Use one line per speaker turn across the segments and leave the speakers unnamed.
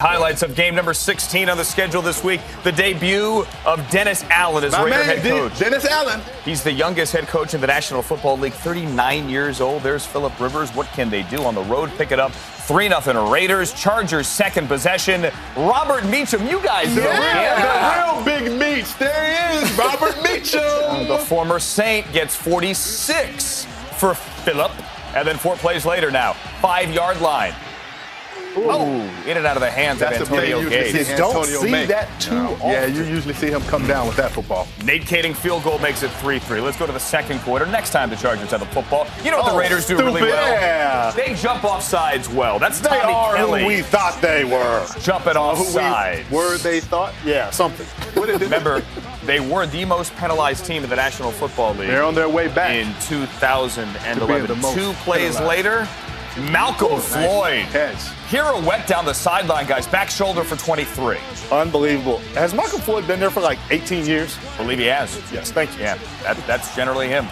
Highlights of game number 16 on the schedule this week. The debut of Dennis Allen as Raider head coach.
Dennis Allen.
He's the youngest head coach in the National Football League, 39 years old. There's Phillip Rivers. What can they do on the road? Pick it up 3-0 Raiders. Chargers second possession. Robert Meacham, you guys
the real big Meach. There he is, Robert Meacham.
The former Saint gets 46 for Phillip. And then 4 plays later now, 5-yard line. Ooh, in and out of the hands of Antonio Gates.
You don't see that too often. Yeah, you usually see him come down with that football.
Nate Kading field goal makes it 3-3. Let's go to the second quarter. Next time the Chargers have the football. You know what the Raiders do really well?
Yeah.
They jump off sides well. That's
they
Tommy
are
Kelly.
Who we thought they were.
Jumping off sides.
Were they thought?
Yeah, something.
Remember, they were the most penalized team in the National Football League.
They're on their way back.
In 2011. 2 plays later, Malcolm Floyd. Pirouette down the sideline, guys. Back shoulder for 23.
Unbelievable. Has Malcolm Floyd been there for like 18 years?
I believe he has.
Yes, thank you.
Yeah, that's generally him.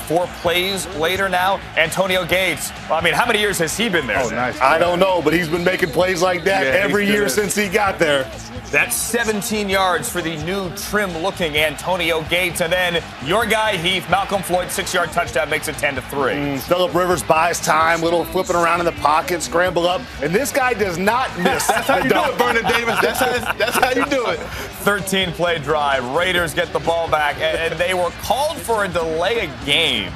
4 plays later now, Antonio Gates. I mean, how many years has he been there?
Oh, nice.
I don't know, but he's been making plays like that every year since he got there.
That's 17 yards for the new trim-looking Antonio Gates. And then your guy, Heath, Malcolm Floyd, 6-yard touchdown, makes it 10-3.
Phillip Rivers buys time, little flipping around in the pocket, scramble up. And this guy does not miss.
That's how you do it, Vernon Davis. That's how you do it.
13-play drive. Raiders get the ball back, and they were called for a delay of game.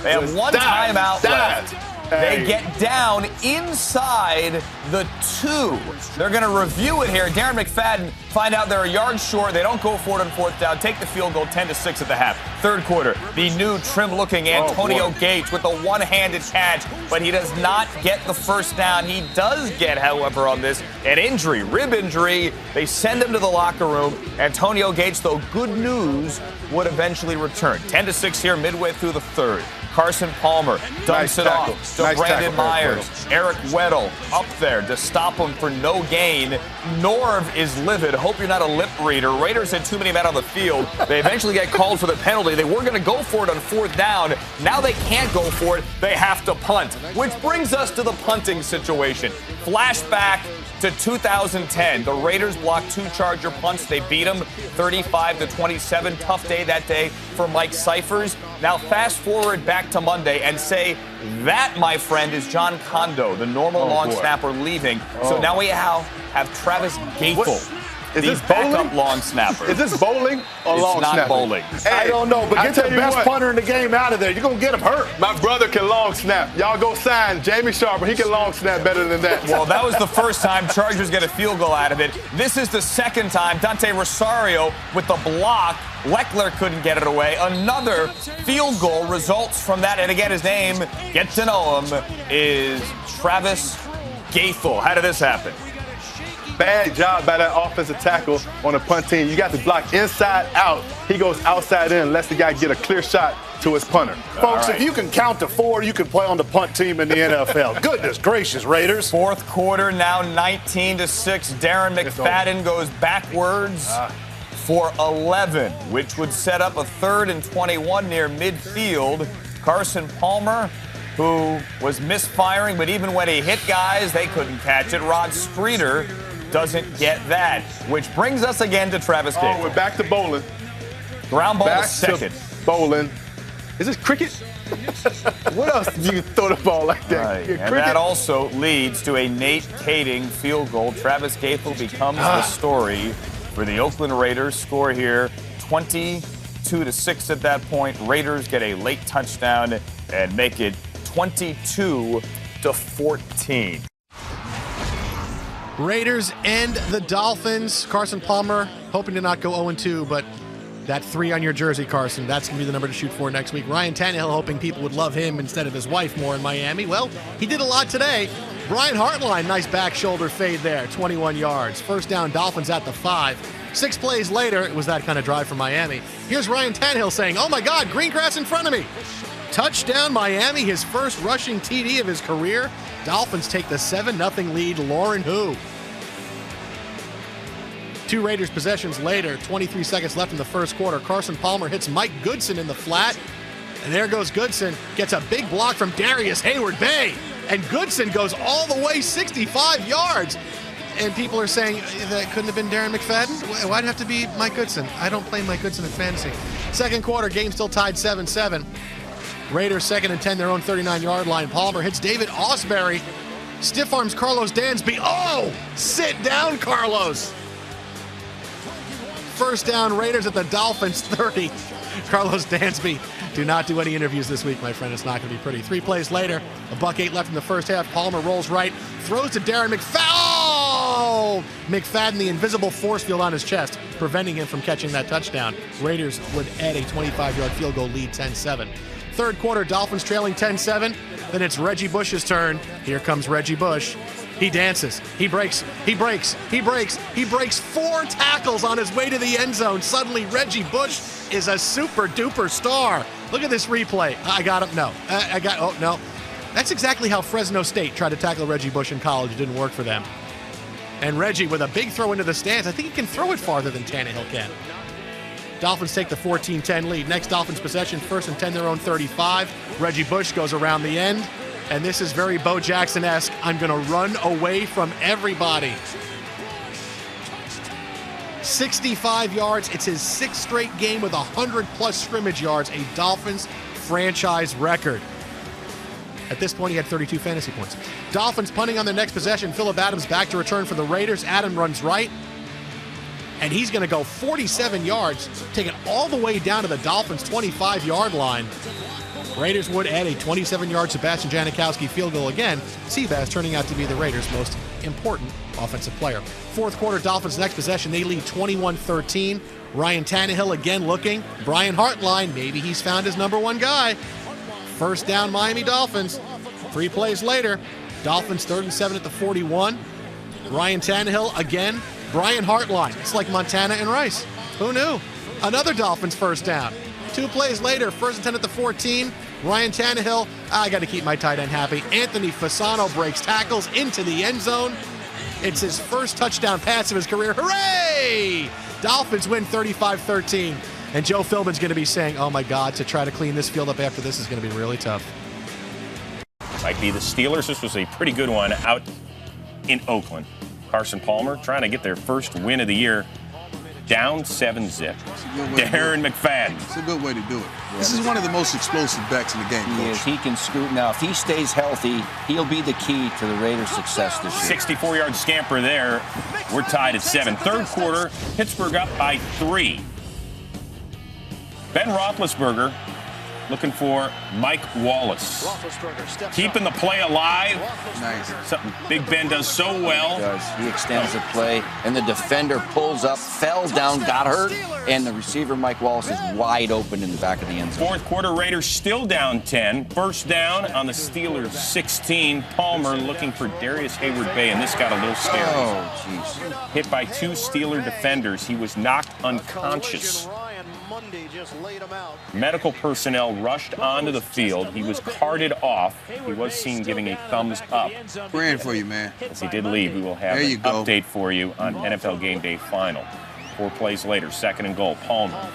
They have one timeout left. They get down inside the 2. They're going to review it here. Darren McFadden find out they're a yard short. They don't go for it on 4th down. Take the field goal, 10-6 at the half. Third quarter, the new trim-looking Antonio Gates with a one-handed catch, but he does not get the first down. He does get, however, on this, an injury, rib injury. They send him to the locker room. Antonio Gates, though, good news, would eventually return. 10-6 here midway through the third. Carson Palmer dumps it off to Brandon Myers. Eric Weddle up there to stop him for no gain. Norv is livid. Hope you're not a lip reader. Raiders had too many men on the field. They eventually get called for the penalty. They were going to go for it on 4th down. Now they can't go for it. They have to punt, which brings us to the punting situation. Flashback to 2010. The Raiders blocked 2 Charger punts. They beat them 35-27. Tough day that day for Mike Cyphers. Now fast forward back to Monday and say that, my friend, is John Kondo, the normal long snapper, leaving. So now we have Travis Gaethel.
Is
the
this
backup long snapper.
Is this bowling or long
snapping?
It's not
It's not bowling.
Hey,
I don't know, but get the best punter in the game out of there. You're going to get him hurt.
My brother can long snap. Y'all go sign Jamie Sharper. He can long snap better than that.
Well, that was the first time Chargers get a field goal out of it. This is the second time. Dante Rosario with the block. Leckler couldn't get it away. Another field goal results from that. And again, his name, get to know him, is Travis Gaethel. How did this happen?
Bad job by that offensive tackle on the punt team. You got to block inside out. He goes outside in, lets the guy get a clear shot to his punter.
Folks, if you can count to 4, you can play on the punt team in the NFL. Goodness gracious, Raiders.
4th quarter, now 19-6. Darren McFadden goes backwards for 11, which would set up a 3rd and 21 near midfield. Carson Palmer, who was misfiring, but even when he hit guys, they couldn't catch it. Rod Streeter doesn't get that, which brings us again to Travis Gaethel.
We're back to bowling.
Ground ball
back
to second.
To bowling. Is this cricket? What else do you throw the ball like that?
And that also leads to a Nate Kading field goal. Travis Gaethel becomes the story for the Oakland Raiders. Score here 22-6 at that point. Raiders get a late touchdown and make it 22-14.
Raiders and the Dolphins. Carson Palmer hoping to not go 0-2, but that 3 on your jersey, Carson, that's going to be the number to shoot for next week. Ryan Tannehill hoping people would love him instead of his wife more in Miami. Well, he did a lot today. Brian Hartline, nice back shoulder fade there, 21 yards. First down, Dolphins at the 5. 6 plays later, it was that kind of drive for Miami. Here's Ryan Tannehill saying, oh my God, green grass in front of me. Touchdown Miami, his first rushing TD of his career. Dolphins take the 7-0 lead. Lauren Who. 2 Raiders possessions later, 23 seconds left in the first quarter. Carson Palmer hits Mike Goodson in the flat. And there goes Goodson, gets a big block from Darius Hayward-Bay. And Goodson goes all the way 65 yards. And people are saying that couldn't have been Darren McFadden. Why'd it have to be Mike Goodson? I don't play Mike Goodson in fantasy. Second quarter, game still tied 7-7. Raiders 2nd and 10, their own 39-yard line. Palmer hits David Ausberry. Stiff arms Carlos Dansby. Oh, sit down, Carlos. First down, Raiders at the Dolphins 30. Carlos Dansby. Do not do any interviews this week, my friend. It's not going to be pretty. 3 plays later, $1:08 left in the first half. Palmer rolls right, throws to Darren McFadden. Oh! McFadden, the invisible force field on his chest, preventing him from catching that touchdown. Raiders would add a 25-yard field goal lead, 10-7. Third quarter, Dolphins trailing 10-7. Then it's Reggie Bush's turn. Here comes Reggie Bush. He dances. He breaks. 4 tackles on his way to the end zone. Suddenly, Reggie Bush is a super-duper star. Look at this replay. I got him. No. Oh, no. That's exactly how Fresno State tried to tackle Reggie Bush in college. It didn't work for them. And Reggie with a big throw into the stands. I think he can throw it farther than Tannehill can. Dolphins take the 14-10 lead. Next Dolphins possession, 1st and 10, their own 35. Reggie Bush goes around the end. And this is very Bo Jackson-esque. I'm going to run away from everybody. 65 yards. It's his 6th straight game with 100-plus scrimmage yards, a Dolphins franchise record. At this point, he had 32 fantasy points. Dolphins punting on their next possession. Phillip Adams back to return for the Raiders. Adam runs right. And he's going to go 47 yards, take it all the way down to the Dolphins' 25-yard line. Raiders would add a 27-yard Sebastian Janikowski field goal again. Seabass turning out to be the Raiders' most important offensive player. Fourth quarter, Dolphins' next possession, they lead 21-13. Ryan Tannehill again looking. Brian Hartline, maybe he's found his number 1 guy. First down, Miami Dolphins. 3 plays later, Dolphins 3rd and 7 at the 41. Ryan Tannehill again. Brian Hartline. It's like Montana and Rice. Who knew? Another Dolphins first down. 2 plays later, 1st and 10 at the 14. Ryan Tannehill, I got to keep my tight end happy. Anthony Fasano breaks tackles into the end zone. It's his first touchdown pass of his career. Hooray! Dolphins win 35-13. And Joe Philbin's going to be saying, oh my God, to try to clean this field up after this is going to be really tough.
Might be the Steelers. This was a pretty good one out in Oakland. Carson Palmer trying to get their first win of the year. Down 7-zip. Darren McFadden.
It's a good way to do it. Yeah, this is one of the most explosive backs in the game, Coach.
He can scoot. Now, if he stays healthy, he'll be the key to the Raiders' success this year.
64-yard scamper there. We're tied at 7. Third quarter, Pittsburgh up by 3. Ben Roethlisberger looking for Mike Wallace. Keeping the play alive.
Nice.
Something Big Ben does so well.
He does. He extends the play, and the defender pulls up, fell down, got hurt, and the receiver, Mike Wallace, is wide open in the back of the end zone.
Fourth quarter, Raiders still down 10. First down on the Steelers' 16. Palmer looking for Darius Hayward-Bay, and this got a little scary.
Oh, jeez.
Hit by 2 Steeler defenders. He was knocked unconscious. Medical personnel rushed onto the field. He was carted off. He was seen giving a thumbs up.
Praying for you, man.
As he did leave, we will have an update for you on NFL Game Day Final. 4 plays later, 2nd and goal. Palmer.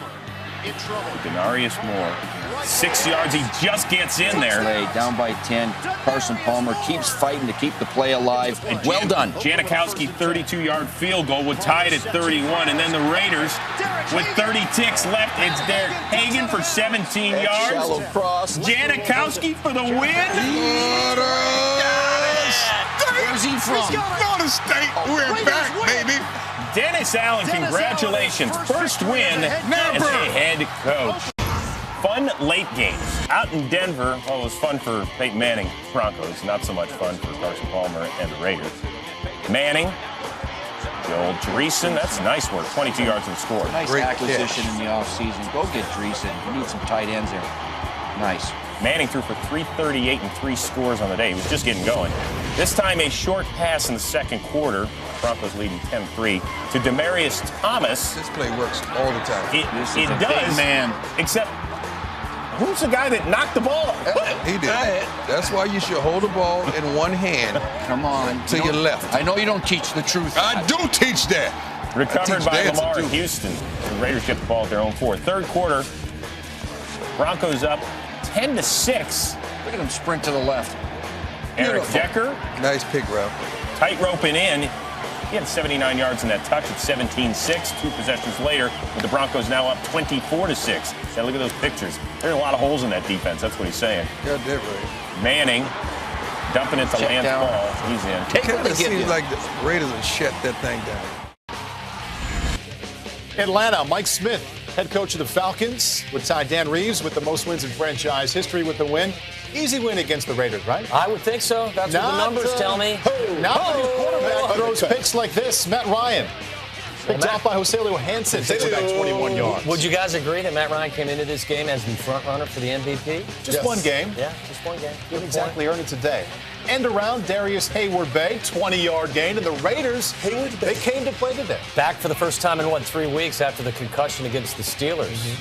Denarius Moore. 6 yards. He just gets in there.
Play down by 10. Carson Palmer keeps fighting to keep the play alive. Well done.
Janikowski 32-yard field goal would tie it at 31. And then the Raiders with 30 ticks left. It's Derek Hagan for 17 yards.
Shallow cross.
Janikowski for the win.
Where's he from?
Florida State. We're back, baby.
Dennis Allen, congratulations. First win as a head coach. Fun late games. Out in Denver, well, it was fun for Peyton Manning, Broncos. Not so much fun for Carson Palmer and the Raiders. Manning, the old Dreesen, that's nice work. 22 yards in the score.
Nice great acquisition in the offseason. Go get Dreesen. You need some tight ends there. Nice.
Manning threw for 338 and 3 scores on the day. He was just getting going. This time a short pass in the second quarter. Broncos leading 10-3 to Demaryius Thomas.
This play works all the time.
It does, man. Except, who's the guy that knocked the ball?
He did. That's why you should hold the ball in one hand.
Come on.
To your left.
I know you don't teach the truth.
I do teach that.
Recovered by Lamar in Houston. The Raiders get the ball at their own 4. Third quarter, Broncos up 10-6.
Look at him sprint to the left.
Eric Decker.
Nice pick route.
Tight roping in. He had 79 yards in that touch at 17-6. 2 possessions later, with the Broncos now up 24-6. Now look at those pictures. There are a lot of holes in that defense. That's what he's saying.
Yeah, definitely.
Manning dumping it to Lance Ball. He's in.
Take what they
It
give
seems
you.
like the Raiders will shut that thing down.
Atlanta, Mike Smith, head coach of the Falcons, would tie Dan Reeves with the most wins in franchise history with the win. Easy win against the Raiders, right?
I would think so. That's what the numbers tell me.
Not when your quarterback throws picks like this. Matt Ryan, picked off by Joselio Hansen, takes it back 21 yards.
Would you guys agree that Matt Ryan came into this game as the front runner for the MVP?
Just one game.
Yeah, just one game.
Didn't exactly earn it today. End around Darius Hayward-Bay, 20-yard gain, and the Raiders, they came to play today.
Back for the first time in, 3 weeks after the concussion against the Steelers.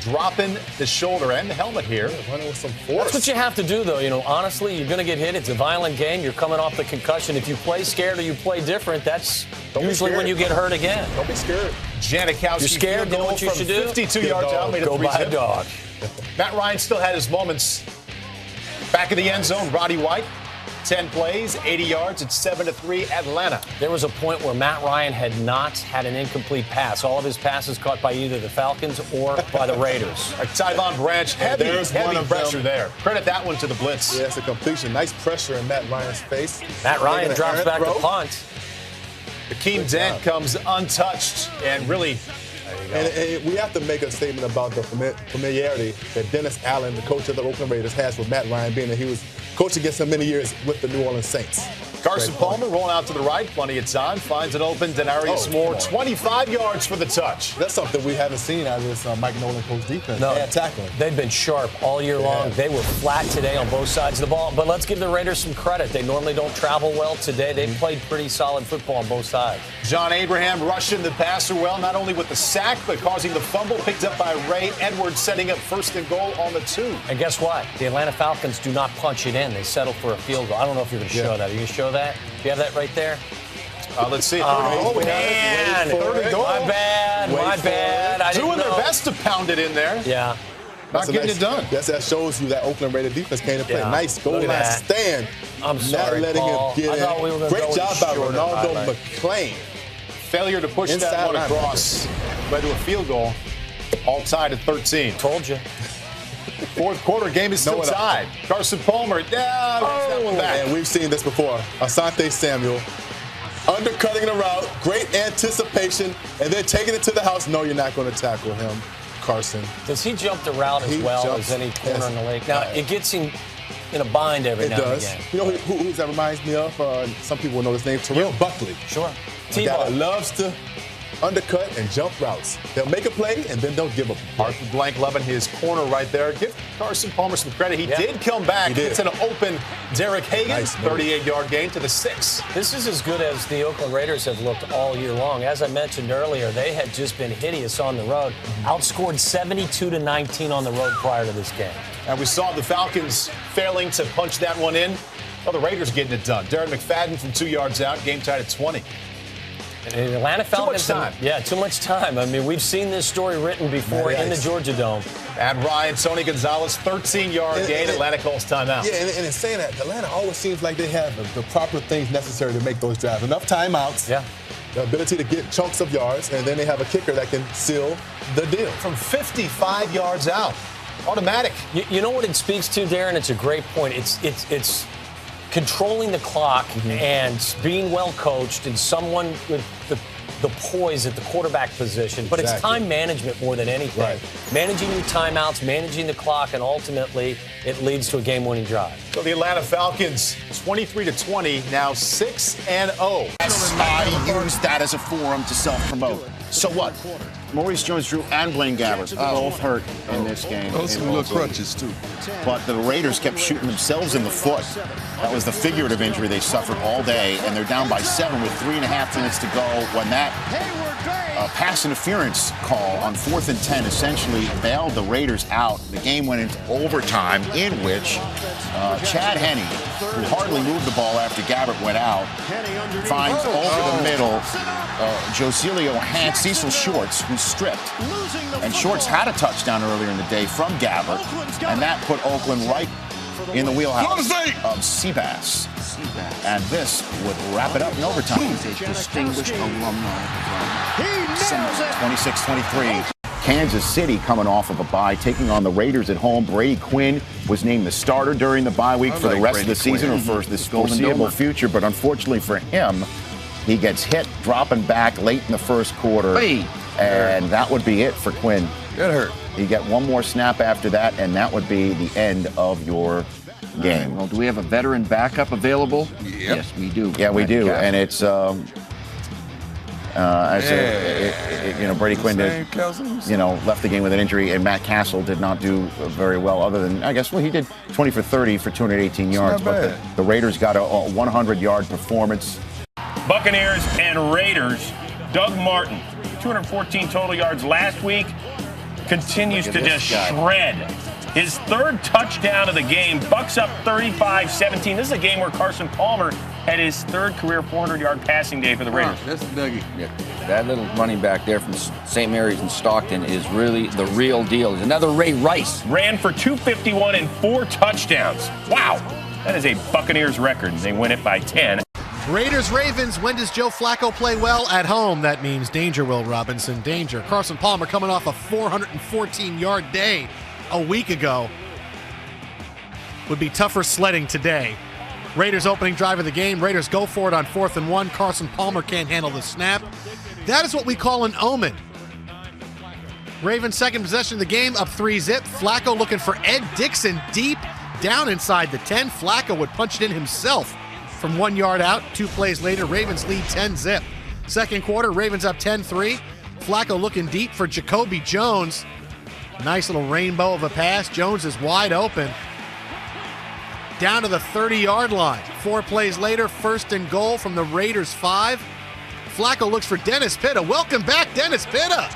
Dropping the shoulder and the helmet here. Running with some force.
That's what you have to do, though. Honestly, you're going to get hit. It's a violent game. You're coming off the concussion. If you play scared or you play different, that's usually when you get hurt again.
Don't be scared. Janikowski.
You're scared? You know what you should do?
52 yards out. Made
Go buy a dog.
Matt Ryan still had his moments. Back in the end zone, Roddy White, 10 plays, 80 yards, it's 7-3 Atlanta.
There was a point where Matt Ryan had not had an incomplete pass. All of his passes caught by either the Falcons or by the Raiders.
Tyvon Branch, heavy pressure there. Credit that one to the blitz.
Yeah, it's a completion. Nice pressure in Matt Ryan's face.
Matt Ryan drops back to punt.
Akeem Dent comes untouched and really...
And we have to make a statement about the familiarity that Dennis Allen, the coach of the Oakland Raiders, has with Matt Ryan, being that he was coaching against him many years with the New Orleans Saints.
Carson Palmer rolling out to the right, plenty of time, finds it open. Denarius Moore, 25 yards for the touch.
That's something we haven't seen out of this Mike Nolan coach defense.
No,
tackling.
They've been sharp all year long. They were flat today on both sides of the ball. But let's give the Raiders some credit. They normally don't travel well today. They played pretty solid football on both sides.
John Abraham rushing the passer well, not only with the sack, but causing the fumble, picked up by Ray Edwards, setting up 1st and goal on the 2.
And guess what? The Atlanta Falcons do not punch it in. They settle for a field goal. I don't know if you're going to show that. Are you going to show that? Do you have that right there?
Let's see.
Oh, man. My bad. I didn't
Doing their
know.
best to pound it in there.
Yeah.
Not getting it done.
Yes, that shows you that Oakland Raider defense came to play.
Yeah.
Nice goal
Look at
line
that.
stand.
I'm sorry,
not letting
Paul.
him get
I thought
in.
we were gonna
Great
go
job by
shorter
Ronaldo
highlight.
McClain.
Failure to push that one across. Led to a field goal. All tied at 13.
Told you.
4th quarter, game is still tied. Carson Palmer, that one back.
And we've seen this before. Asante Samuel undercutting the route, great anticipation, and then taking it to the house. No, you're not going to tackle him, Carson.
Does he jump the route as well as any corner in the league? Now, it gets him in a bind every now and again.
You know who that reminds me of? Some people know his name, Terrell Buckley.
Sure.
A guy that loves to undercut and jump routes. They'll make a play and then don't give up.
Arthur Blank loving his corner right there. Give Carson Palmer some credit. He did come back. It's an open Derek Hagan.
Nice
38-yard gain to the 6.
This is as good as the Oakland Raiders have looked all year long. As I mentioned earlier, they had just been hideous on the road. Outscored 72-19 on the road prior to this game.
And we saw the Falcons failing to punch that one in. Well, the Raiders getting it done. Darren McFadden from 2 yards out. Game tied at 20.
And Atlanta Falcons.
Too much time.
Yeah, too much time. I mean, we've seen this story written before in the Georgia Dome.
Add Ryan, Tony Gonzalez, 13-yard gain. Atlanta calls timeout.
Yeah, and in saying that, Atlanta always seems like they have the proper things necessary to make those drives. Enough timeouts.
Yeah.
The ability to get chunks of yards, and then they have a kicker that can seal the deal.
From 55 yards out. Automatic.
You know what it speaks to, Darren? It's a great point. It's controlling the clock and being well coached and someone with the poise at the quarterback position. But it's time management more than anything.
Right.
Managing your timeouts, managing the clock, and ultimately it leads to a game-winning drive.
So the Atlanta Falcons, 23-20, now 6-0.
I used that as a forum to self-promote. So what? Maurice Jones-Drew and Blaine Gabbert both hurt in this game.
Those some little crutches, too.
But the Raiders kept shooting themselves in the foot. That was the figurative injury they suffered all day, and they're down by 7 with 3.5 minutes to go when that pass interference call on 4th and 10 essentially bailed the Raiders out. The game went into overtime, in which Chad Henne, who hardly moved the ball after Gabbert went out, finds over the middle Joselio Cecil Shorts, who's stripped. And Shorts had a touchdown earlier in the day from Gabbert, and that put Oakland right in the wheelhouse of Seabass. And this would wrap it up in overtime.
He's a distinguished alumni.
26-23. Kansas City coming off of a bye, taking on the Raiders at home. Brady Quinn was named the starter during the bye week for the rest of the season or for this foreseeable future, but unfortunately for him, he gets hit dropping back late in the first quarter, and that would be it for Quinn.
That hurt.
You get one more snap after that, and that would be the end of your game.
Well, do we have a veteran backup available?
Yep.
Yes, we do.
Yeah, we do, and it's Brady Quinn did, left the game with an injury, and Matt Castle did not do very well. Other than, he did 20 for 30 for 218 yards, but the Raiders got a 100-yard performance.
Buccaneers and Raiders. Doug Martin, 214 total yards last week, continues to just shred. His third touchdown of the game. Bucks up 35-17. This is a game where Carson Palmer had his third career 400-yard passing day for the Raiders.
That's Dougie.
Yeah, that little running back there from St. Mary's in Stockton is really the real deal. There's another Ray Rice.
Ran for 251 and 4 touchdowns. Wow. That is a Buccaneers record. They win it by 10.
Raiders-Ravens, when does Joe Flacco play well? At home, that means danger, Will Robinson, danger. Carson Palmer coming off a 414-yard day a week ago. Would be tougher sledding today. Raiders opening drive of the game. Raiders go for it on 4th and 1. Carson Palmer can't handle the snap. That is what we call an omen. Ravens second possession of the game, up 3-zip. Flacco looking for Ed Dixon deep down inside the 10. Flacco would punch it in himself from 1 yard out. 2 plays later, Ravens lead 10-zip. Second quarter, Ravens up 10-3. Flacco looking deep for Jacoby Jones. Nice little rainbow of a pass. Jones is wide open. Down to the 30-yard line. 4 plays later, 1st and goal from the Raiders 5. Flacco looks for Dennis Pitta. Welcome back, Dennis Pitta.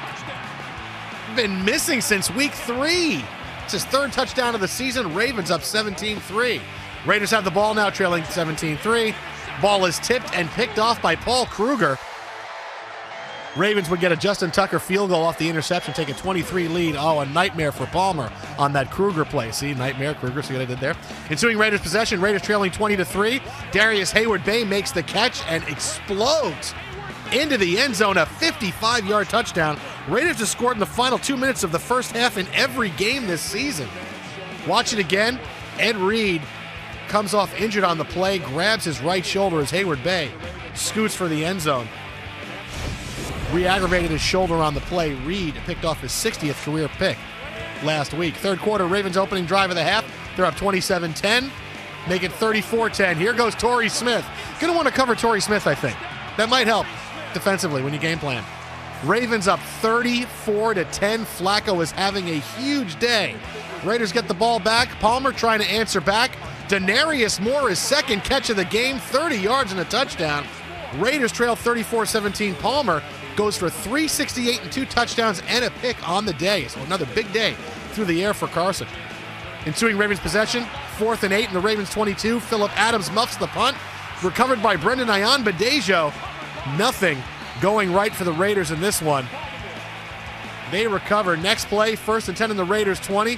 Been missing since week 3. It's his 3rd touchdown of the season. Ravens up 17-3. Raiders have the ball now, trailing 17-3. Ball is tipped and picked off by Paul Kruger. Ravens would get a Justin Tucker field goal off the interception, take a 23 lead. Oh, a nightmare for Palmer on that Kruger play. See, nightmare, Kruger, see what I did there? Ensuing Raiders possession, Raiders trailing 20-3. Darius Hayward-Bay makes the catch and explodes into the end zone, a 55-yard touchdown. Raiders have scored in the final 2 minutes of the first half in every game this season. Watch it again. Ed Reed comes off injured on the play, grabs his right shoulder as Hayward-Bay scoots for the end zone. Re-aggravated his shoulder on the play. Reed picked off his 60th career pick last week. Third quarter, Ravens opening drive of the half. They're up 27-10, make it 34-10. Here goes Torrey Smith. Going to want to cover Torrey Smith, I think. That might help defensively when you game plan. Ravens up 34-10. Flacco is having a huge day. Raiders get the ball back. Palmer trying to answer back. Denarius Moore, his second catch of the game, 30 yards and a touchdown. Raiders trail 34-17. Palmer goes for 368 and 2 touchdowns and a pick on the day. So another big day through the air for Carson. Ensuing Ravens possession, 4th and 8 in the Ravens 22. Phillip Adams muffs the punt. Recovered by Brendan Ayan-Badejo. Nothing going right for the Raiders in this one. They recover. Next play, 1st and 10 in the Raiders 20.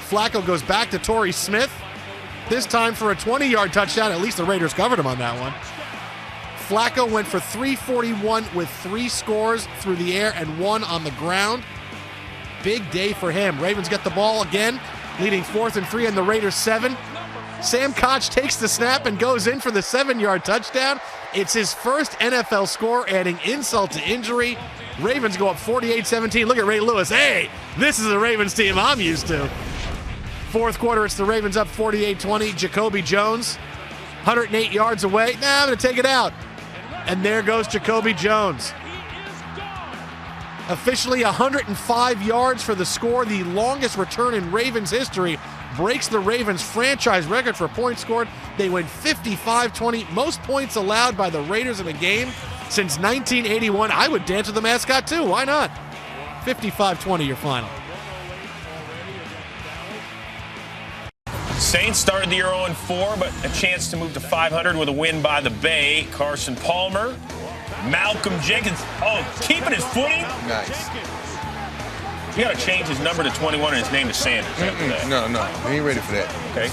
Flacco goes back to Torrey Smith. This time for a 20-yard touchdown. At least the Raiders covered him on that one. Flacco went for 341 with 3 scores through the air and 1 on the ground. Big day for him. Ravens get the ball again, leading 4th and 3 in the Raiders 7. Sam Koch takes the snap and goes in for the 7-yard touchdown. It's his first NFL score, adding insult to injury. Ravens go up 48-17. Look at Ray Lewis. Hey, this is the Ravens team I'm used to. Fourth quarter, it's the Ravens up 48-20. Jacoby Jones, 108 yards away. I'm going to take it out. And there goes Jacoby Jones. Officially 105 yards for the score, the longest return in Ravens history. Breaks the Ravens franchise record for points scored. They win 55-20, most points allowed by the Raiders in a game since 1981. I would dance with the mascot too, why not? 55-20 your final.
Saints started the year 0-4, but a chance to move to 500 with a win by the Bay. Carson Palmer, Malcolm Jenkins, keeping his footing.
Nice.
He got to change his number to 21 and his name to Sanders after that.
No, we ain't ready for that.
Okay.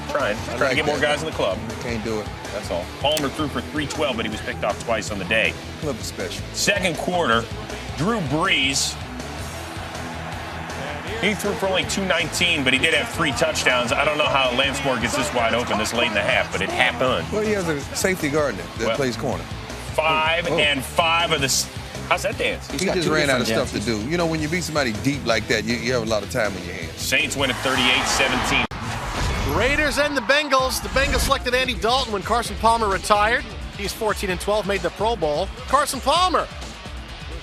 Trying to get more guys in the club.
Can't do it.
That's all. Palmer threw for 312, but he was picked off twice on the day.
Club is special.
Second quarter, Drew Brees. He threw for only 219, but he did have 3 touchdowns. I don't know how Lance Moore gets this wide open this late in the half, but it happened.
Well, he has a safety guard that plays corner.
5 and 5 of the. How's that dance?
He just ran out of stuff to do. You know, when you beat somebody deep like that, you have a lot of time in your hands.
Saints win at 38-17.
Raiders and the Bengals. The Bengals selected Andy Dalton when Carson Palmer retired. He's 14-12, made the Pro Bowl. Carson Palmer.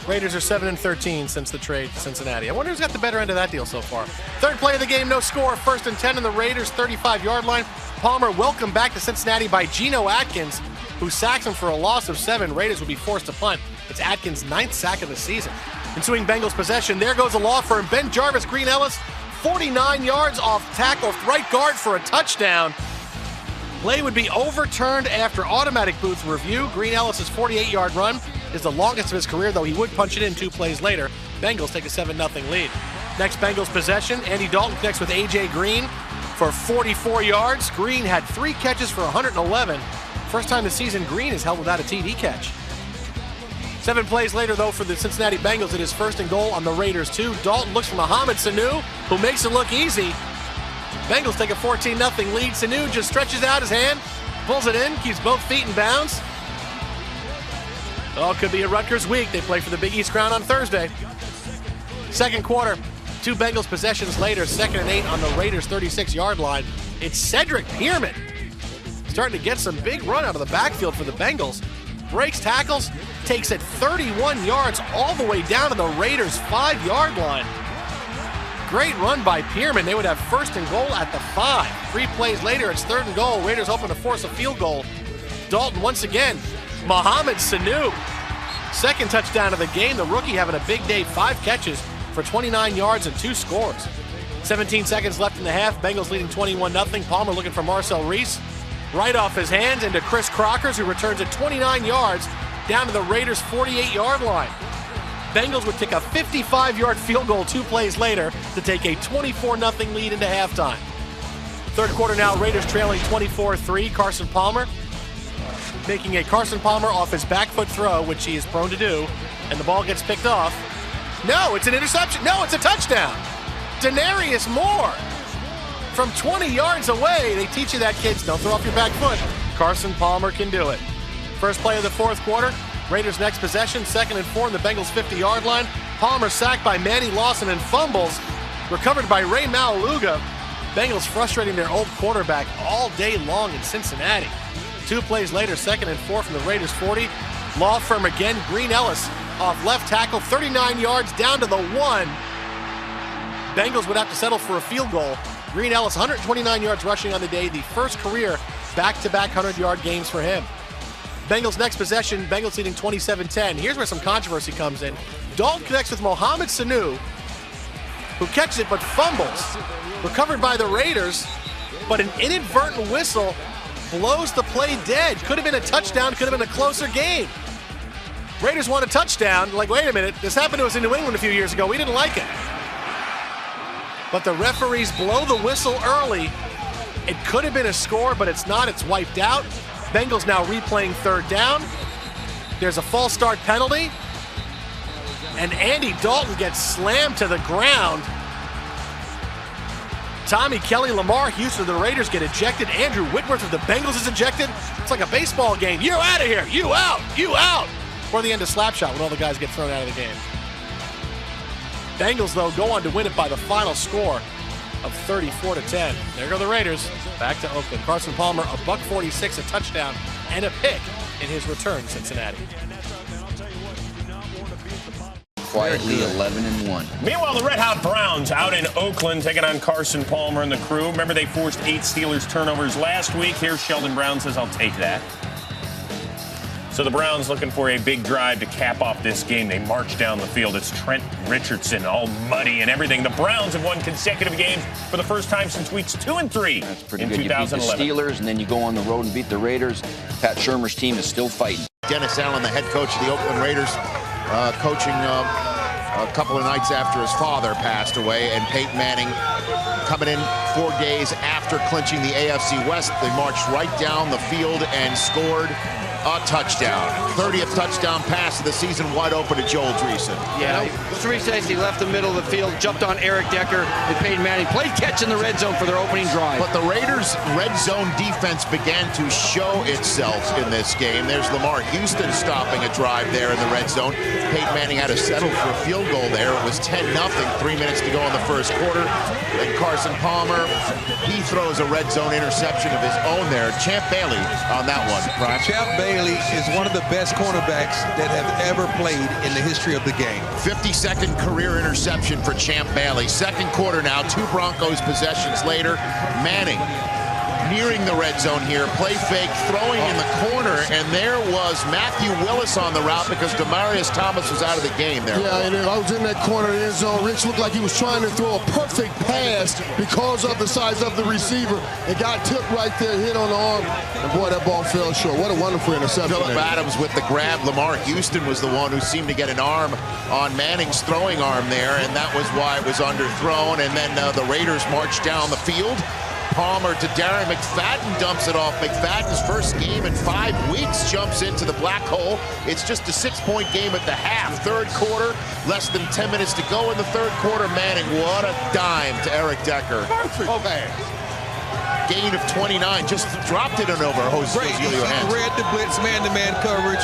Raiders are 7-13 since the trade to Cincinnati. I wonder who's got the better end of that deal so far. Third play of the game, no score. 1st and 10 on the Raiders' 35-yard line. Palmer welcomed back to Cincinnati by Geno Atkins, who sacks him for a loss of 7. Raiders will be forced to punt. It's Atkins' 9th sack of the season. Ensuing Bengals possession, there goes a law firm. Ben Jarvis, Green Ellis, 49 yards off tackle, right guard for a touchdown. Play would be overturned after automatic booth review. Green Ellis' 48-yard run is the longest of his career, though he would punch it in 2 plays later. Bengals take a 7-0 lead. Next Bengals possession, Andy Dalton connects with A.J. Green for 44 yards. Green had 3 catches for 111. First time this season Green is held without a TD catch. 7 plays later, though, for the Cincinnati Bengals, it is 1st and goal on the Raiders, 2. Dalton looks for Mohamed Sanu, who makes it look easy. Bengals take a 14-0 lead. Sanu just stretches out his hand, pulls it in, keeps both feet in bounds. Oh, could be a Rutgers week. They play for the Big East crown on Thursday. Second quarter, 2 Bengals possessions later, 2nd and 8 on the Raiders' 36-yard line. It's Cedric Pierman starting to get some big run out of the backfield for the Bengals. Breaks tackles, takes it 31 yards all the way down to the Raiders' 5-yard line. Great run by Pierman. They would have 1st and goal at the 5. 3 plays later, it's 3rd and goal. Raiders hoping to force a field goal. Dalton once again. Mohamed Sanu, 2nd touchdown of the game. The rookie having a big day, 5 catches for 29 yards and 2 scores. 17 seconds left in the half. Bengals leading 21-0. Palmer looking for Marcel Reese. Right off his hands into Chris Crockers, who returns at 29 yards down to the Raiders' 48-yard line. Bengals would kick a 55-yard field goal 2 plays later to take a 24-0 lead into halftime. Third quarter now, Raiders trailing 24-3. Carson Palmer making a Carson Palmer off his back foot throw, which he is prone to do, and the ball gets picked off. No, it's an interception. No, it's a touchdown. Denarius Moore from 20 yards away. They teach you that, kids. Don't throw off your back foot. Carson Palmer can do it. First play of the fourth quarter. Raiders' next possession, 2nd and 4 on the Bengals' 50-yard line. Palmer sacked by Manny Lawson and fumbles. Recovered by Ray Malaluga. Bengals frustrating their old quarterback all day long in Cincinnati. 2 plays later, 2nd and 4 from the Raiders' 40. Law firm again, Green Ellis off left tackle, 39 yards down to the 1. Bengals would have to settle for a field goal. Green Ellis, 129 yards rushing on the day, the first career back-to-back 100-yard games for him. Bengals' next possession, Bengals leading 27-10. Here's where some controversy comes in. Dalton connects with Mohamed Sanu, who catches it but fumbles. Recovered by the Raiders, but an inadvertent whistle blows the play dead. Could have been a touchdown, could have been a closer game. Raiders want a touchdown. Like, wait a minute, this happened to us in New England a few years ago. We didn't like it. But the referees blow the whistle early. It could have been a score, but it's not. It's wiped out. Bengals now replaying 3rd down. There's a false start penalty. And Andy Dalton gets slammed to the ground. Tommy Kelly, Lamar Houston of the Raiders get ejected. Andrew Whitworth of the Bengals is ejected. It's like a baseball game. You out of here. You out. You out. Or the end of Slapshot when all the guys get thrown out of the game. Bengals, though, go on to win it by the final score of 34-10. There go the Raiders. Back to Oakland. Carson Palmer, a $146, a touchdown, and a pick in his return to Cincinnati.
Quietly 11-1.
Meanwhile, the Red Hot Browns out in Oakland taking on Carson Palmer and the crew. Remember, they forced 8 Steelers turnovers last week. Here's Sheldon Brown says, I'll take that. So the Browns looking for a big drive to cap off this game. They march down the field. It's Trent Richardson, all muddy and everything. The Browns have won consecutive games for the first time since weeks 2 and 3
That's pretty
in
good.
2011.
You beat the Steelers, and then you go on the road and beat the Raiders. Pat Shurmur's team is still fighting.
Dennis Allen, the head coach of the Oakland Raiders, coaching a couple of nights after his father passed away, and Peyton Manning coming in 4 days after clinching the AFC West. They marched right down the field and scored a touchdown. 30th touchdown pass of the season, wide open to Joel Dreesen.
Yeah, 3 safety left the middle of the field, jumped on Eric Decker, and Peyton Manning played catch in the red zone for their opening drive.
But the Raiders' red zone defense began to show itself in this game. There's Lamar Houston stopping a drive there in the red zone. Peyton Manning had to settle for a field goal there. It was 10-0, 3 minutes to go in the first quarter. And Carson Palmer, he throws a red zone interception of his own there. Champ Bailey on that one. Right?
Champ Bailey is one of the best cornerbacks that have ever played in the history of the game.
52nd career interception for Champ Bailey. Second quarter now, 2 Broncos possessions later. Manning nearing the red zone here, play fake, throwing in the corner, and there was Matthew Willis on the route because Demaryius Thomas was out of the game there.
Yeah, and I was in that corner of the end zone. Rich looked like he was trying to throw a perfect pass because of the size of the receiver. It got tipped right there, hit on the arm, and boy, that ball fell short. What a wonderful interception.
Phillip Adams with the grab. Lamar Houston was the one who seemed to get an arm on Manning's throwing arm there, and that was why it was underthrown. And then the Raiders marched down the field. Palmer to Darren McFadden, dumps it off. McFadden's first game in 5 weeks jumps into the black hole. It's just a 6-point game at the half. Third quarter, less than 10 minutes to go in the third quarter. Manning, what a dime to Eric Decker.
Perfect.
Okay. Gain of 29, just dropped it on over Jose Julio Hansen.
Read the blitz, man-to-man coverage.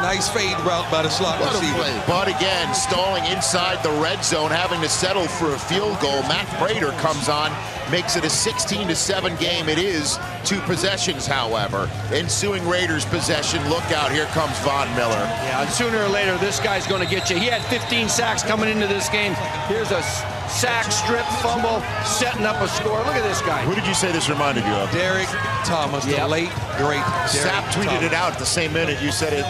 Nice fade route by the slot receiver.
But again, stalling inside the red zone, having to settle for a field goal. Matt Prater comes on, makes it a 16-7 game. It is 2 possessions, however. Ensuing Raiders possession. Look out, here comes Von Miller.
Yeah, and sooner or later, this guy's going to get you. He had 15 sacks coming into this game. Here's a sack, strip, fumble, setting up a score. Look at this guy.
Who did you say this reminded you of?
Derek Thomas, the late, great Derek
Sapp tweeted
Thomas.
it out at the same minute you said it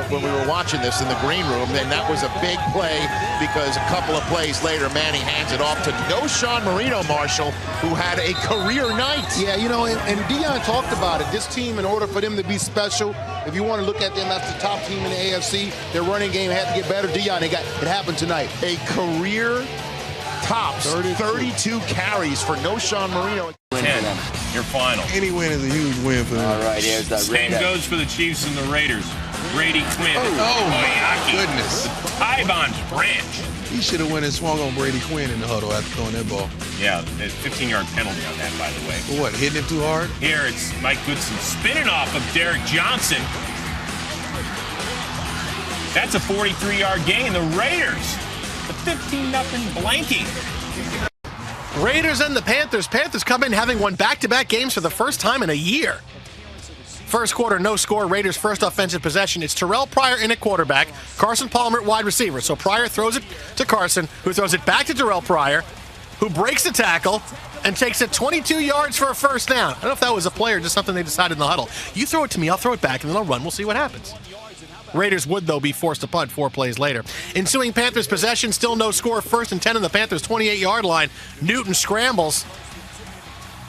when we were watching this in the green room, and that was a big play because a couple of plays later, Manning hands it off to Noshawn Marino, Marshall, who had a career night.
Yeah, you know, and Deion talked about it. This team, in order for them to be special, if you want to look at them, that's the top team in the AFC. Their running game had to get better. Deion, it happened tonight.
A career tops 32 carries for Noshawn Marino.
10, your final.
Any win is a huge win for them.
All right, here's that.
Same goes for the Chiefs and the Raiders. Brady Quinn.
Oh, goodness.
Tyvon's branch.
He should have went and swung on Brady Quinn in the huddle after throwing that ball.
Yeah, a 15-yard penalty on that, by the way.
For what, hitting him too hard?
Here it's Mike Goodson spinning off of Derek Johnson. That's a 43-yard gain. The Raiders, the 15-0 blanking.
Raiders and the Panthers. Panthers come in having won back-to-back games for the first time in a year. First quarter, no score. Raiders' first offensive possession. It's Terrell Pryor in at quarterback. Carson Palmer at wide receiver. So Pryor throws it to Carson, who throws it back to Terrell Pryor, who breaks the tackle and takes it 22 yards for a first down. I don't know if that was a play or just something they decided in the huddle. You throw it to me, I'll throw it back, and then I'll run. We'll see what happens. Raiders would, though, be forced to punt 4 plays later. Ensuing Panthers possession, still no score. First and 10 on the Panthers' 28-yard line. Newton scrambles.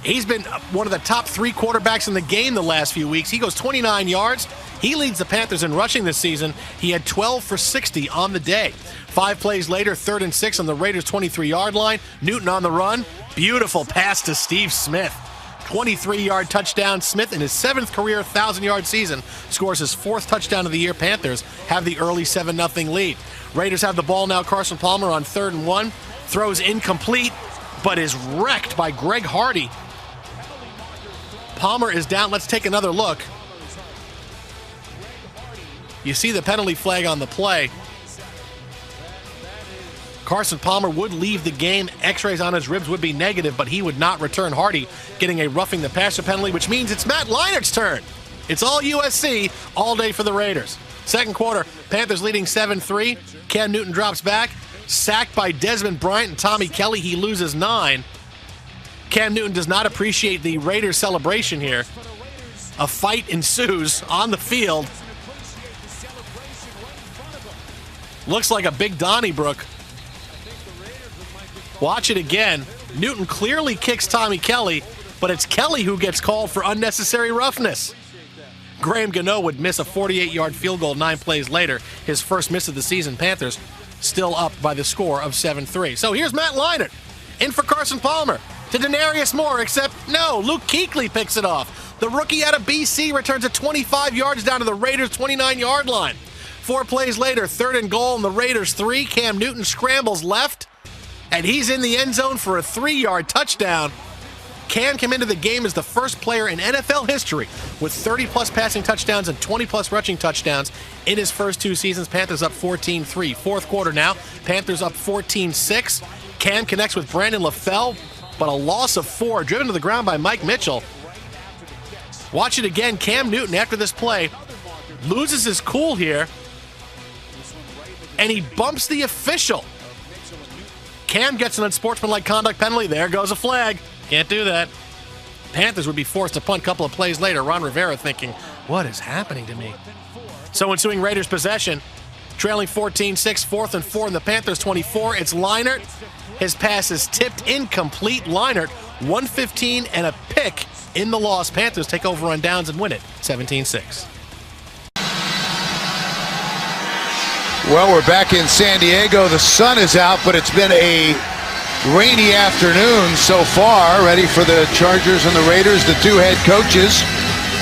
He's been one of the top 3 quarterbacks in the game the last few weeks. He goes 29 yards. He leads the Panthers in rushing this season. He had 12 for 60 on the day. 5 plays later, 3rd and 6 on the Raiders' 23-yard line. Newton on the run. Beautiful pass to Steve Smith. 23-yard touchdown. Smith, in his 7th career 1,000-yard season, scores his 4th touchdown of the year. Panthers have the early 7-0 lead. Raiders have the ball now. Carson Palmer on 3rd and 1. Throws incomplete, but is wrecked by Greg Hardy. Palmer is down. Let's take another look. You see the penalty flag on the play. Carson Palmer would leave the game. X-rays on his ribs would be negative, but he would not return. Hardy getting a roughing the passer penalty, which means it's Matt Leinert's turn. It's all USC all day for the Raiders. Second quarter, Panthers leading 7-3. Cam Newton drops back. Sacked by Desmond Bryant and Tommy Kelly. He loses 9. Cam Newton does not appreciate the Raiders celebration here. A fight ensues on the field. Looks like a big Donnybrook. Watch it again. Newton clearly kicks Tommy Kelly, but it's Kelly who gets called for unnecessary roughness. Graham Gano would miss a 48-yard field goal 9 plays later. His first miss of the season. Panthers still up by the score of 7-3. So here's Matt Leinart in for Carson Palmer to Denarius Moore, except no, Luke Kuechly picks it off. The rookie out of BC returns it 25 yards down to the Raiders' 29-yard line. 4 plays later, 3rd and goal, and the Raiders 3. Cam Newton scrambles left, and he's in the end zone for a 3-yard touchdown. Cam came into the game as the first player in NFL history with 30-plus passing touchdowns and 20-plus rushing touchdowns in his first 2 seasons. Panthers up 14-3. Fourth quarter now, Panthers up 14-6. Cam connects with Brandon LaFell, but a loss of 4, driven to the ground by Mike Mitchell. Watch it again. Cam Newton, after this play, loses his cool here, and he bumps the official. Cam gets an unsportsmanlike conduct penalty. There goes a flag. Can't do that. Panthers would be forced to punt a couple of plays later. Ron Rivera thinking, what is happening to me? So ensuing Raiders possession, trailing 14-6, 4th and 4 in the Panthers 24. It's Leinart. His pass is tipped incomplete. Leinart, 115 and a pick in the loss. Panthers take over on downs and win it 17-6.
Well, we're back in San Diego. The sun is out, but it's been a rainy afternoon so far. Ready for the Chargers and the Raiders, the 2 head coaches.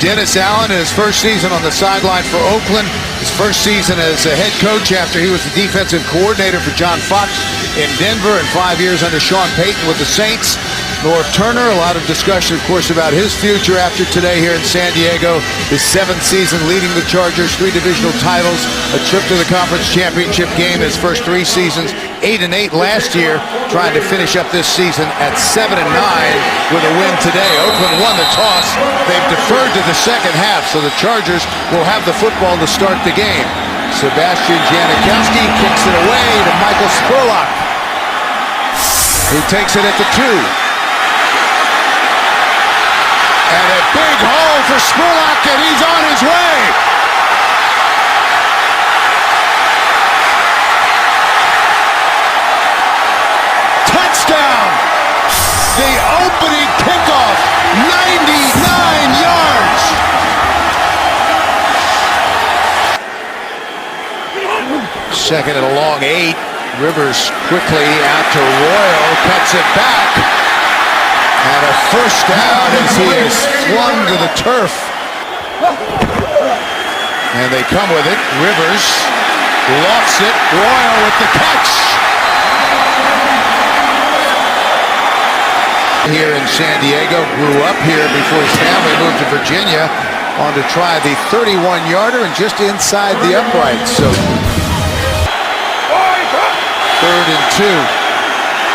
Dennis Allen in his first season on the sideline for Oakland. His first season as a head coach after he was the defensive coordinator for John Fox in Denver, and 5 years under Sean Payton with the Saints. Norv Turner, a lot of discussion, of course, about his future after today here in San Diego. His 7th season leading the Chargers, 3 divisional titles, a trip to the conference championship game his first 3 seasons, 8-8 last year, trying to finish up this season at 7-9 with a win today. Oakland won the toss. They've deferred to the second half, so the Chargers will have the football to start the game. Sebastian Janikowski kicks it away to Michael Spurlock, who takes it at the 2. And a big hole for Spurlock, and he's on his way. Touchdown! The opening kickoff, 99 yards. Second and a long 8. Rivers quickly out to Royal, cuts it back. And a first down as he is flung to the turf. And they come with it. Rivers lofts it. Royal with the catch. Here in San Diego, grew up here before his family moved to Virginia, on to try the 31-yarder and just inside the upright. So 3rd and 2.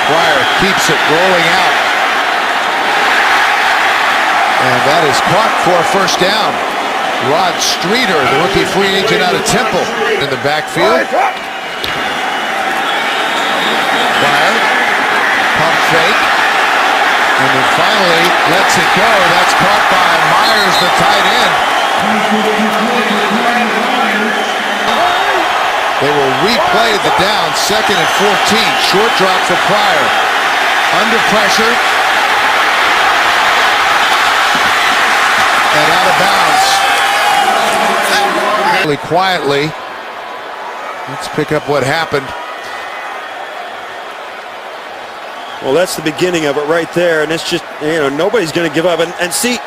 Pryor keeps it rolling out. And that is caught for a first down. Rod Streeter, the rookie free agent out of Temple, in the backfield. Pryor, pump fake. And then finally lets it go. That's caught by Myers, the tight end. They will replay the down, 2nd and 14. Short drop for Pryor. Under pressure. And out of bounds. Really quietly. Let's pick up what happened.
Well, that's the beginning of it right there, and it's just, nobody's going to give up. And see,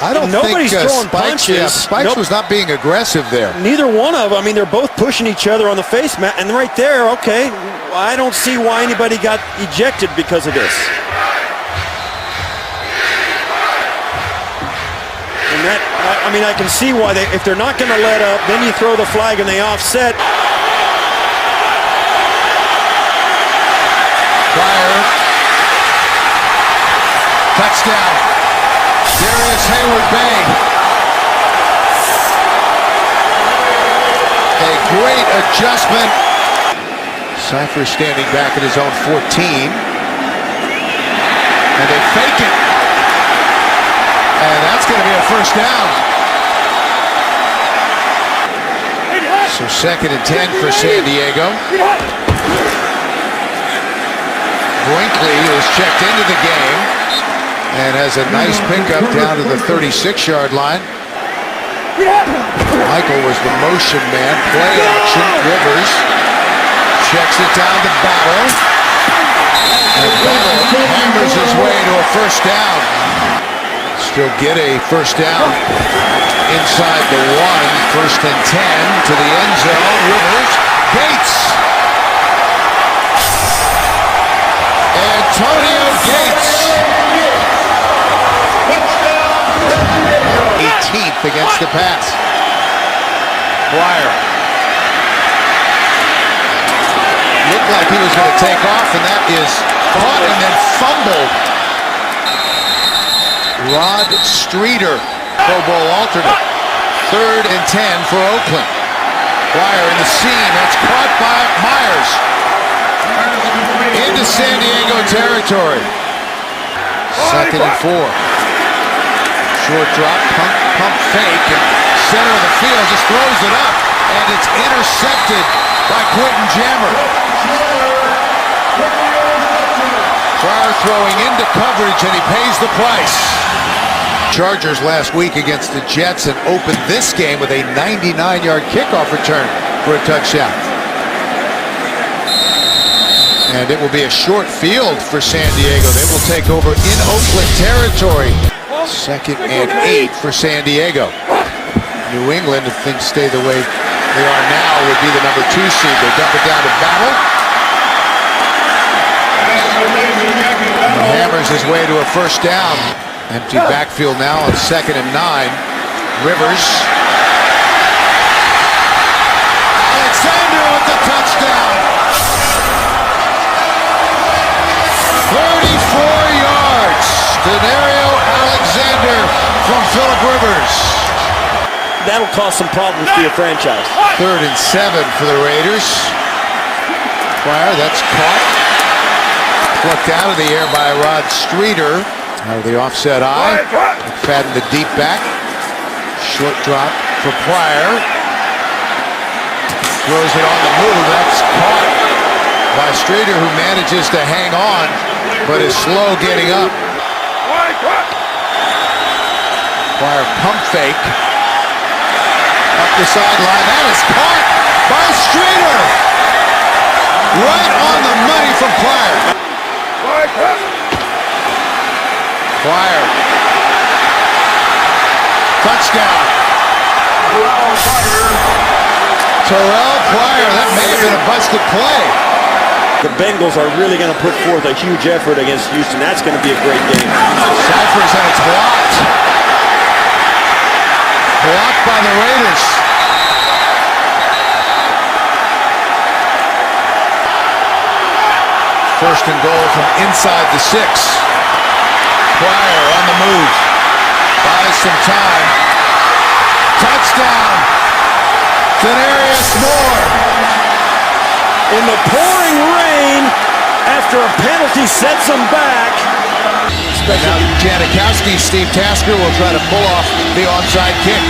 I don't
nobody's
think
throwing punches.
Yeah, Spikes was not being aggressive there.
Neither one of them. I mean, they're both pushing each other on the face mat, and right there, okay, I don't see why anybody got ejected because of this. And that, I mean, I can see why if they're not going to let up, then you throw the flag and they offset.
Pryor. Touchdown. Darius Hayward-Bay. A great adjustment. Cypher standing back at his own 14. And they fake it. And that's going to be a first down. So 2nd and 10 for San Diego. Brinkley is checked into the game and has a nice pickup down to the 36-yard line. Michael was the motion man. Play action. Rivers checks it down to Battle. And Battle hammers his way to a first down. Still get a first down inside the 1. First and 10 to the end zone. Rivers. Gates. Antonio Gates. 18th against the pass. Pryor. Looked like he was going to take off, and that is caught and then fumbled. Rod Streeter, Pro Bowl alternate. 3rd and 10 for Oakland. Pryor in the seam. That's caught by Myers. Into San Diego territory. 2nd and 4. Short drop, pump fake, and center of the field just throws it up, and it's intercepted by Quentin Jammer. Pryor throwing into coverage, and he pays the price. Chargers last week against the Jets and opened this game with a 99-yard kickoff return for a touchdown. And it will be a short field for San Diego. They will take over in Oakland territory. 2nd and 8 for San Diego. New England, if things stay the way they are now, would be the number 2 seed. They dump it down to Battle. He hammers his way to a first down. Empty backfield now on 2nd and 9. Rivers. Alexander with the touchdown. 34 yards. Denario Alexander from Phillip Rivers.
That'll cause some problems for your franchise.
3rd and 7 for the Raiders. Pryor, that's caught. Plucked out of the air by Rod Streeter. Out of the offset eye. McFadden the deep back. Short drop for Pryor. Throws it on the move. That's caught by Streeter, who manages to hang on, but is slow getting up. Pryor pump fake. Up the sideline. That is caught by Streeter. Right on the money from Pryor. Pryor. Touchdown. Terrell Pryor. That may have been a busted play.
The Bengals are really going to put forth a huge effort against Houston. That's going to be a great game.
Cyphers, and it's blocked. Blocked by the Raiders. First and goal from inside the 6. Pryor on the move. Buys some time. Touchdown. Denarius Moore.
In the pouring rain, after a penalty sets them back.
And now Janikowski, Steve Tasker will try to pull off the onside kick.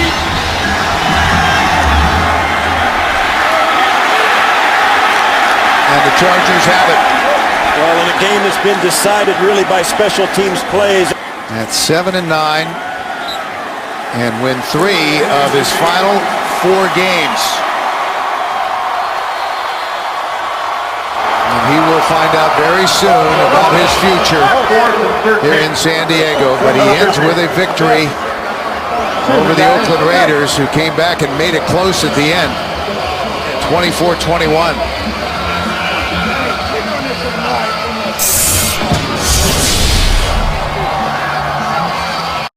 And the Chargers have it.
Well, in a game that's been decided really by special teams plays.
At 7 and 9, and win 3 of his final 4 games. And he will find out very soon about his future here in San Diego, but he ends with a victory over the Oakland Raiders, who came back and made it close at the end, 24-21.